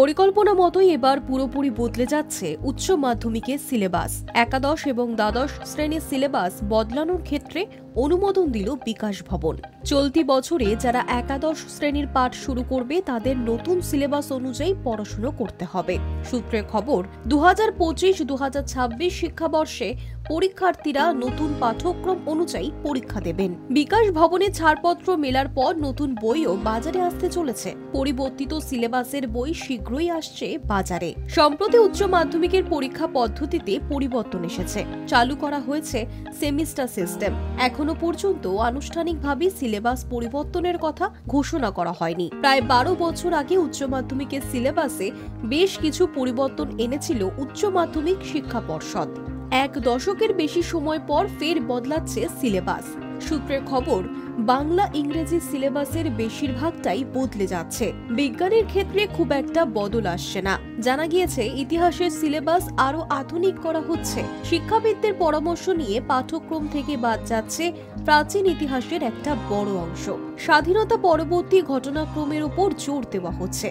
পরিকল্পনা মতোই এবার পুরোপুরি বদলে যাচ্ছে উচ্চ মাধ্যমিকের সিলেবাস। একাদশ এবং দ্বাদশ শ্রেণীর সিলেবাস বদলানোর ক্ষেত্রে অনুমোদন দিল বিকাশ ভবন। চলতি বছরে যারা একাদশ শ্রেণীর পাঠ শুরু করবে তাদের নতুন সিলেবাস অনুযায়ী পড়াশোনা করতে হবে। সূত্রে খবর, 2025-2026 শিক্ষাবর্ষে পরীক্ষার্থীরা নতুন পাঠ্যক্রম অনুযায়ী পরীক্ষা দেবেন। বিকাশ ভবনে ছাড়পত্র মেলার পর নতুন বইও বাজারে আসতে চলেছে। পরিবর্তিত সিলেবাসের বই শীঘ্রই আসছে বাজারে। সম্প্রতি উচ্চ মাধ্যমিকের পরীক্ষা পদ্ধতিতে পরিবর্তন এসেছে। চালু করা হয়েছে সেমিস্টার সিস্টেম। এখনো পর্যন্ত আনুষ্ঠানিকভাবে সিলেবাস পরিবর্তনের কথা ঘোষণা করা হয়নি। প্রায় 12 বছর আগে উচ্চ মাধ্যমিকের সিলেবাসে বেশ কিছু পরিবর্তন এনেছিল উচ্চ মাধ্যমিক শিক্ষা পর্ষদ। এক দশকের বেশি সময় পর ফের বদলাচ্ছে সিলেবাস। সূত্রের খবর, বাংলা ইংরেজি সিলেবাসের বেশিরভাগটাই বদলে যাচ্ছে। বিজ্ঞানের ক্ষেত্রে খুব একটা বদল আসছে না। জানা গিয়েছে ইতিহাসের সিলেবাস আরো আধুনিক করা হচ্ছে। শিক্ষাবিদদের পরামর্শ নিয়ে পাঠ্যক্রম থেকে বাদ যাচ্ছে প্রাচীন ইতিহাসের একটা বড় অংশ। স্বাধীনতা পরবর্তী ঘটনাক্রমের উপর জোর দেওয়া হচ্ছে।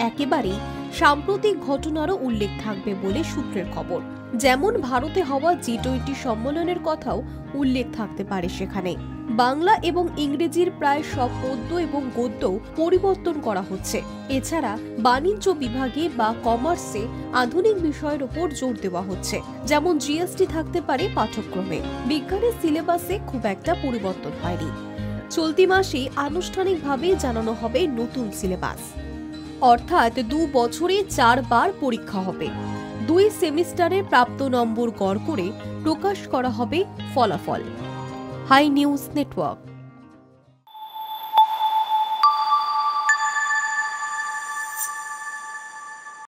একেবারেই সাম্প্রতিক ঘটনারও উল্লেখ থাকবে বলে সূত্রের খবর। যেমন ভারতে হওয়া G20 সম্মেলনের কথাও উল্লেখ থাকতে পারে সেখানে। বাংলা এবং ইংরেজির প্রায় সব পদ্য এবং গদ্য পরিবর্তন করা হচ্ছে। এছাড়া বাণিজ্য বিভাগে বা কমার্সে আধুনিক বিষয়ের উপর জোর দেওয়া হচ্ছে, যেমন GST থাকতে পারে পাঠ্যক্রমে। বিজ্ঞানের সিলেবাসে খুব একটা পরিবর্তন হয়নি। চলতি মাসে আনুষ্ঠানিকভাবে জানানো হবে নতুন সিলেবাস। অর্থাৎ 2 বছরে 4 বার পরীক্ষা হবে। 2 সেমিস্টারের প্রাপ্ত নম্বর গড় করে প্রকাশ করা হবে ফলাফল। Hi news network.